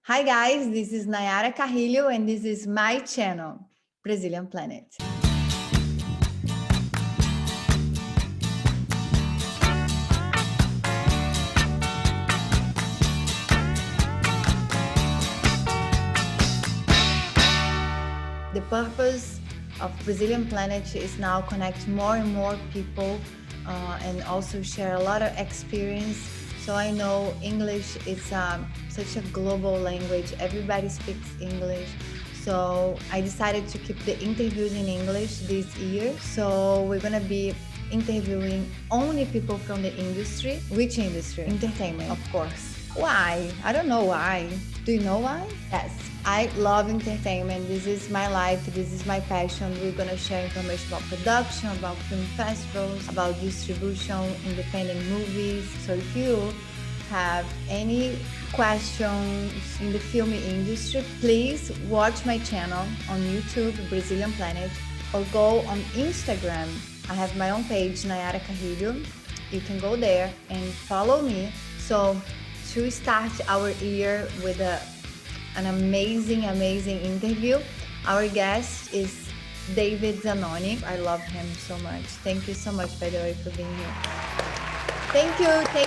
Hi guys, this is Nayara Carrilho and this is my channel, Brazilian Planet. The purpose of Brazilian Planet is now connect more and more people and also share a lot of experience. So I know English is such a global language. Everybody speaks English. So I decided to keep the interviews in English this year. So we're going to be interviewing only people from the industry. Which industry? Entertainment, of course. Why? I don't know why. Do you know why? Yes. I love entertainment. This is my life. This is my passion. We're going to share information about production, about film festivals, about distribution, independent movies. So if you have any questions in the film industry, please watch my channel on YouTube, Brazilian Planet, or go on Instagram. I have my own page, Nayara Carrilho. You can go there and follow me. So to start our year with an amazing interview, our guest is David Zanonni. I love him so much. Thank you so much, by the way, for being here. Thank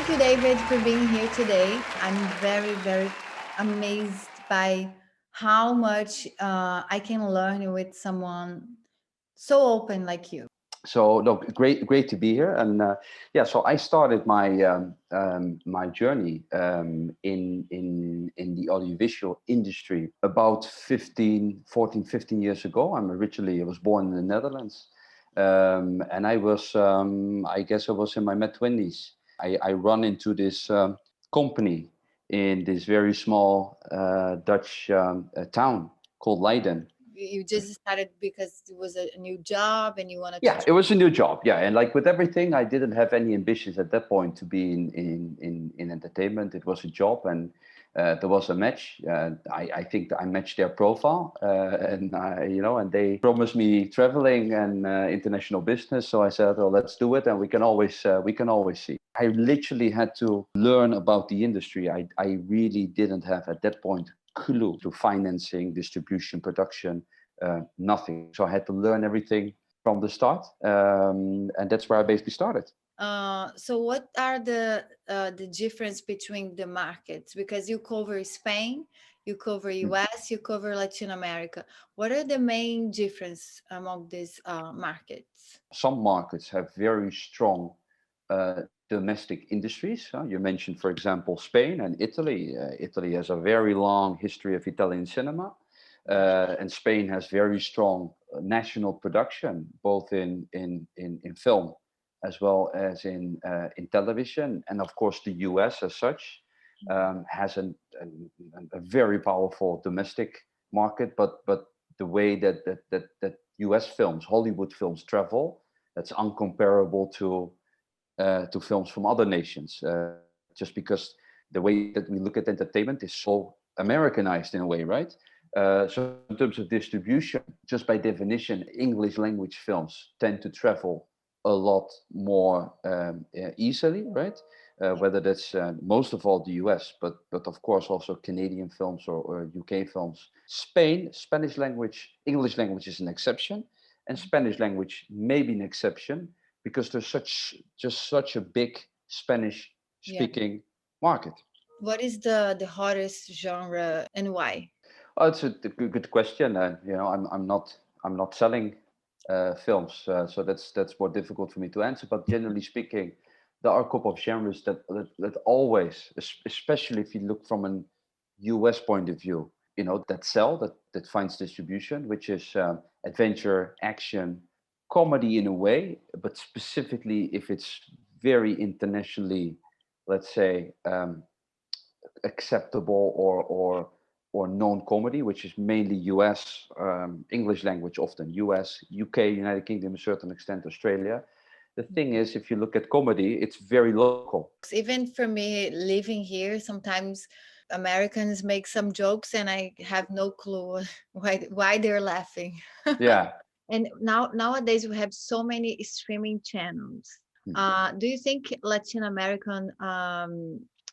you, David, for being here today. I'm very amazed by how much I can learn with someone so open like you. So no, great to be here, and so I started my my journey in the audiovisual industry about 15 years ago. I was born in the Netherlands, and I was I guess I was in my mid-20s. I run into this company in this very small Dutch town called Leiden. You just started because it was a new job and you wanted to... Yeah, it was a new job. Yeah, and like with everything, I didn't have any ambitions at that point to be in entertainment. It was a job, and there was a match. I think that I matched their profile, and they promised me traveling and international business. So I said, "Oh, let's do it, and we can always see." I literally had to learn about the industry. I really didn't have at that point clue to financing, distribution, production, nothing. So I had to learn everything from the start, and that's where I basically started. So what are the difference between the markets? Because you cover Spain, you cover US, you cover Latin America. What are the main difference among these markets? Some markets have very strong domestic industries. You mentioned, for example, Spain and Italy. Italy has a very long history of Italian cinema, and Spain has very strong national production, both in film as well as in television. And of course, the US as such has a very powerful domestic market, but the way that US films, Hollywood films travel, that's uncomparable to films from other nations, just because the way that we look at entertainment is so Americanized in a way, right? So in terms of distribution, just by definition, English language films tend to travel a lot more easily, right? Whether that's most of all the US, but of course also Canadian films or UK films. Spanish language, English language is an exception, and Spanish language may be an exception because there's such a big Spanish speaking market. What is the hottest genre and why? Oh, it's a good question. I'm not selling films, so that's more difficult for me to answer. But generally speaking, there are a couple of genres that always, especially if you look from an US point of view, that sell, that finds distribution, which is adventure, action, comedy in a way, but specifically if it's very internationally, let's say, acceptable or known comedy, which is mainly US, English language, often US, UK, United Kingdom, to a certain extent, Australia. The thing is, if you look at comedy, it's very local. Even for me, living here, sometimes Americans make some jokes and I have no clue why they're laughing. Yeah. And nowadays we have so many streaming channels. Do you think Latin American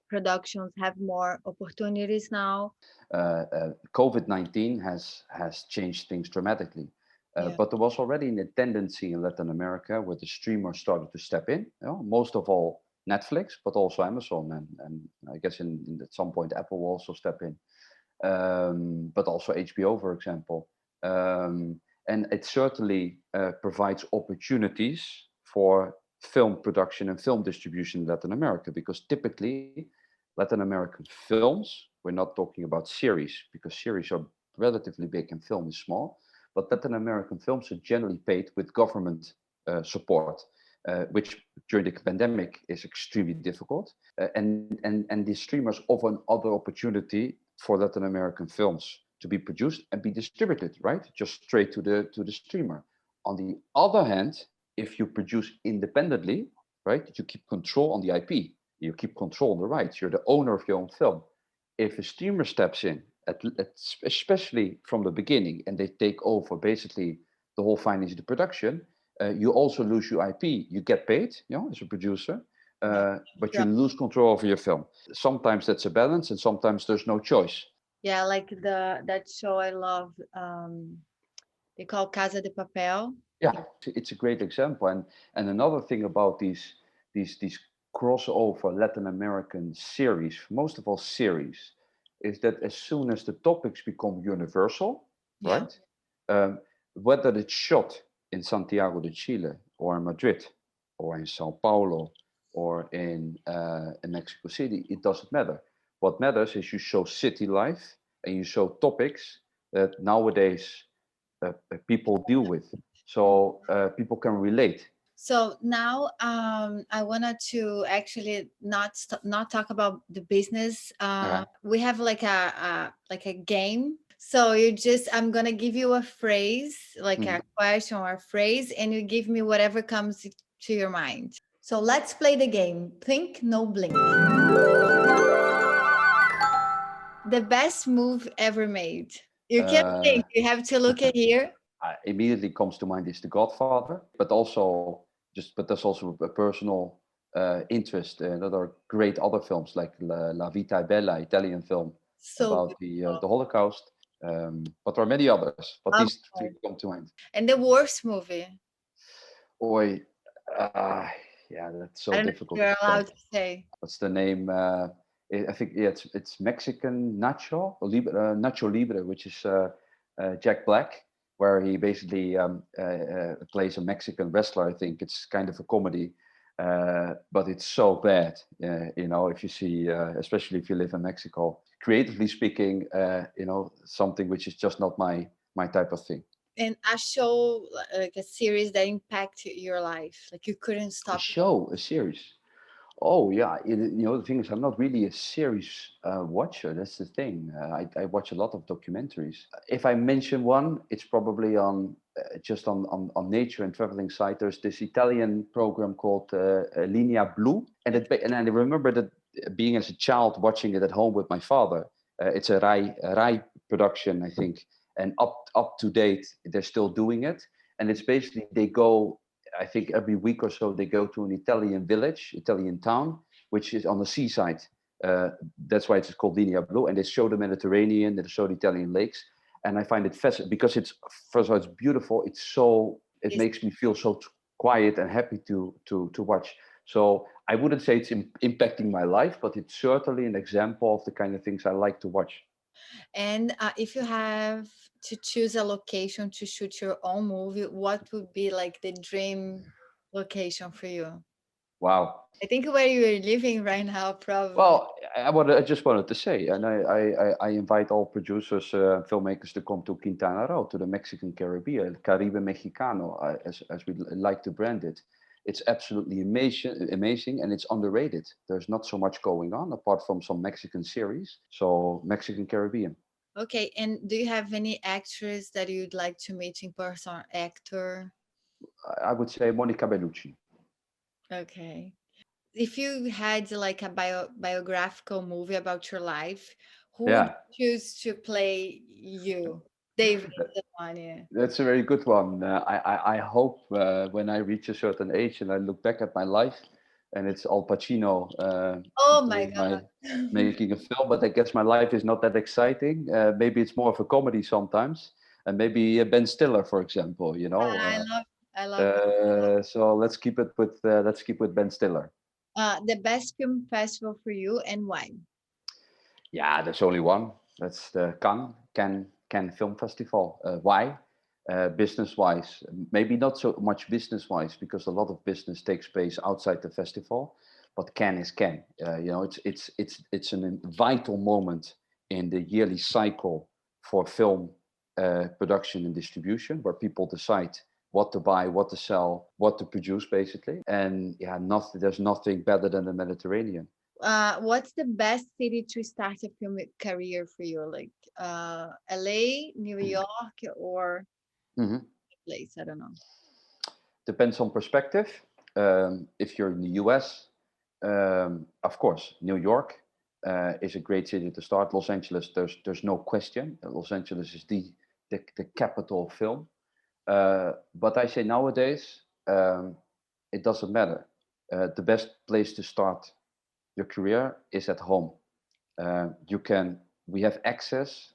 productions have more opportunities now. COVID-19 has changed things dramatically. Yeah. But there was already a tendency in Latin America where the streamers started to step in. You know, most of all Netflix, but also Amazon, and I guess at some point Apple will also step in, but also HBO, for example. And it certainly provides opportunities for film production and film distribution in Latin America, because typically Latin American films, we're not talking about series, because series are relatively big and film is small, but Latin American films are generally paid with government support, which during the pandemic is extremely difficult. And the streamers offer another opportunity for Latin American films to be produced and be distributed, right? Just straight to the streamer. On the other hand, if you produce independently, right, you keep control on the IP, you keep control on the rights, you're the owner of your own film. If a streamer steps in, especially from the beginning, and they take over basically the whole finance of the production, you also lose your IP. You get paid, you know, as a producer, Yeah. but you Yeah. lose control over your film. Sometimes that's a balance, and sometimes there's no choice. Yeah, like that show I love, they call Casa de Papel. Yeah, it's a great example. And another thing about these crossover Latin American series, most of all series, is that as soon as the topics become universal, Yeah. right? Um, whether it's shot in Santiago de Chile or in Madrid or in Sao Paulo or in Mexico City, it doesn't matter. What matters is you show city life and you show topics that nowadays people deal with, so people can relate. So now, I wanted to actually not talk about the business. Okay. We have like a game. So I'm gonna give you a phrase, like a Mhm. question or a phrase, and you give me whatever comes to your mind. So let's play the game. Think, no blink. The best move ever made. You can't Uh, think. You have to look at here. immediately comes to mind is The Godfather, but also but there's also a personal interest in other great other films like La Vita è Bella, Italian film So about beautiful. the Holocaust. But there are many others, but Of these three course. come to mind. And the worst movie. Oi, uh, yeah, that's I so don't know if difficult to you're say. allowed to say. What's the name? I think, yeah, it's Mexican Nacho or Libre, Nacho Libre, which is Jack Black, where he basically plays a Mexican wrestler. I think it's kind of a comedy, but it's so bad. You know, if you see, especially if you live in Mexico, creatively speaking, you know, something which is just not my type of thing. And a show, like a series that impacted your life, like you couldn't A stop. show, a series. Oh yeah, you know the thing is, I'm not really a series watcher. That's the thing. I watch a lot of documentaries. If I mention one, it's probably on just on nature and traveling site. There's this Italian program called Linea Blu, and I remember that being as a child watching it at home with my father. It's a Rai production, I think, and up to date. They're still doing it, and it's basically they go, I think every week or so they go to an Italian village, Italian town, which is on the seaside. That's why it's called Linea Blu, and they show the Mediterranean, they show the Italian lakes, and I find it fascinating because it's, first of all, it's beautiful. It It's, makes me feel so quiet and happy to watch. So I wouldn't say it's impacting my life, but it's certainly an example of the kind of things I like to watch. and if you have to choose a location to shoot your own movie, what would be like the dream location for you? Wow. I think where you're living right now, probably. Well, I just wanted to say, and I invite all producers, filmmakers to come to Quintana Roo, to the Mexican Caribbean, Caribe Mexicano, as we like to brand it. It's absolutely amazing, and it's underrated. There's not so much going on apart from some Mexican series. So Mexican Caribbean. Okay, and do you have any actress that you'd like to meet in person, or actor? I would say Monica Bellucci. Okay. If you had like a biographical movie about your life, who would Yeah, you choose to play you? David Zanonni. that's a very good one. I hope when I reach a certain age and I look back at my life, and it's Al Pacino Oh my doing my God. making a film. But I guess my life is not that exciting. Maybe it's more of a comedy sometimes, and maybe Ben Stiller, for example. I love I love that. So let's keep with Ben Stiller. The best film festival for you and why? Yeah, there's only one. That's the Cannes Film Festival. Why? Business-wise, maybe not so much business-wise because a lot of business takes place outside the festival. But Cannes is Cannes. It's a vital moment in the yearly cycle for film production and distribution, where people decide what to buy, what to sell, what to produce, basically. And yeah, there's nothing better than the Mediterranean. What's the best city to start a film career for you? Like LA, New York, or Mhm. place? I don't know. Depends on perspective. If you're in the US, of course, New York is a great city to start. Los Angeles, there's no question. Los Angeles is the capital of film. But I say nowadays, it doesn't matter. The best place to start your career is at home. We have access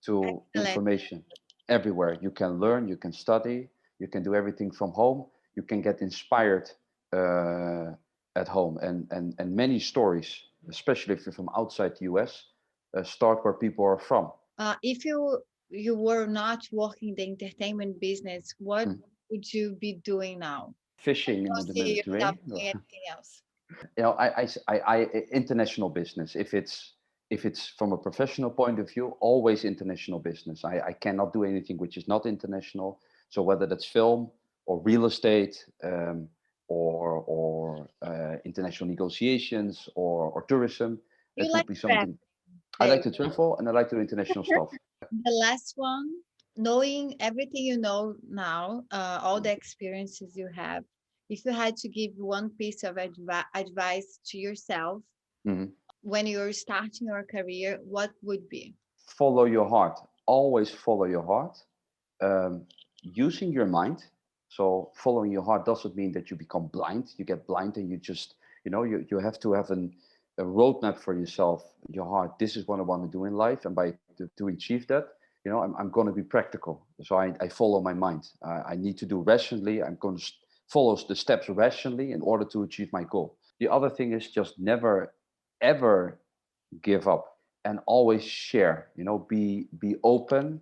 to Excellent. information everywhere. You can learn, you can study, you can do everything from home. You can get inspired uh, at home, and many stories, especially if you're from outside the US, start where people are from. If you were not working the entertainment business, what Mm. would you be doing now? Fishing in Don't the see yourself Mediterranean. doing anything else. International business. If it's from a professional point of view, always international business. I cannot do anything which is not international. So whether that's film or real estate, or international negotiations, or tourism, You it like would be travel, something. I like Dave. to travel and I like to do international stuff. The last one, knowing everything you know now, all the experiences you have, if you had to give one piece of advice to yourself Mhm. when you're starting your career, what would be? Follow your heart. Always follow your heart. Using your mind. So following your heart doesn't mean that you become blind. You get blind and you just, you have to have a roadmap for yourself, your heart. This is what I want to do in life. And to achieve that, I'm going to be practical. So I follow my mind. I need to do rationally. I'm going to follow the steps rationally in order to achieve my goal. The other thing is just never, ever give up and always share. Be open.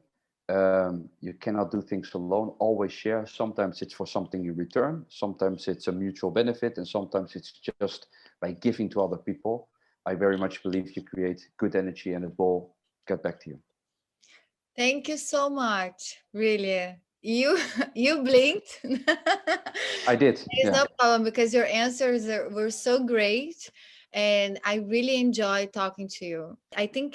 You cannot do things alone. Always share. Sometimes it's for something you return, sometimes it's a mutual benefit, and sometimes it's just by giving to other people. I very much believe you create good energy and it will get back to you. Thank you so much. Really. You you blinked. I did, There's yeah. no problem because your answers were so great and I really enjoyed talking to you. I think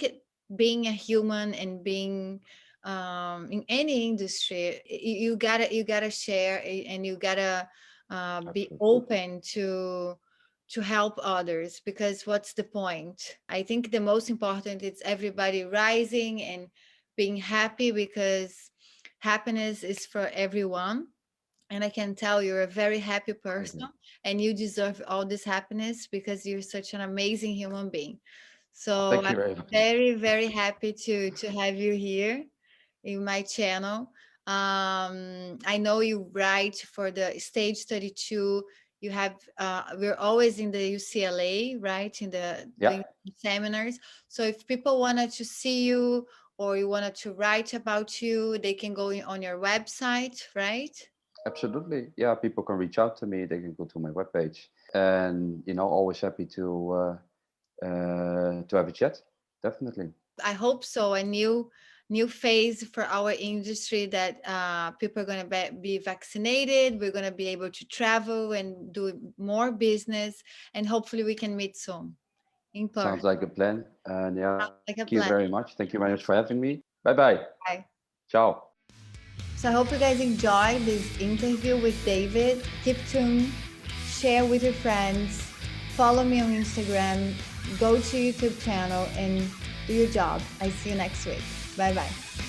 being a human and being in any industry, you gotta share and you gotta be Absolutely. open to help others because what's the point? I think the most important is everybody rising and being happy because happiness is for everyone, and I can tell you're a very happy I person agree. and you deserve all this happiness because you're such an amazing human being. So Thank I'm you very much. very, very happy to have you here in my channel. I know you write for the Stage 32. You have we're always in the UCLA, right? In the Yeah, doing seminars. So if people wanted to see you or you wanted to write about you, they can go on your website, right? absolutely. Yeah, people can reach out to me. They can go to my webpage, and always happy to have a chat. Definitely. I hope so. A new phase for our industry that people are going to be vaccinated. We're going to be able to travel and do more business, and hopefully we can meet soon in person. Sounds like a plan. And yeah, Like thank a you plan. very much. Thank you very much for having me. Bye bye. Bye. Ciao. So I hope you guys enjoyed this interview with David. Keep tuned, share with your friends, follow me on Instagram, go to YouTube channel and do your job. I see you next week. Bye bye.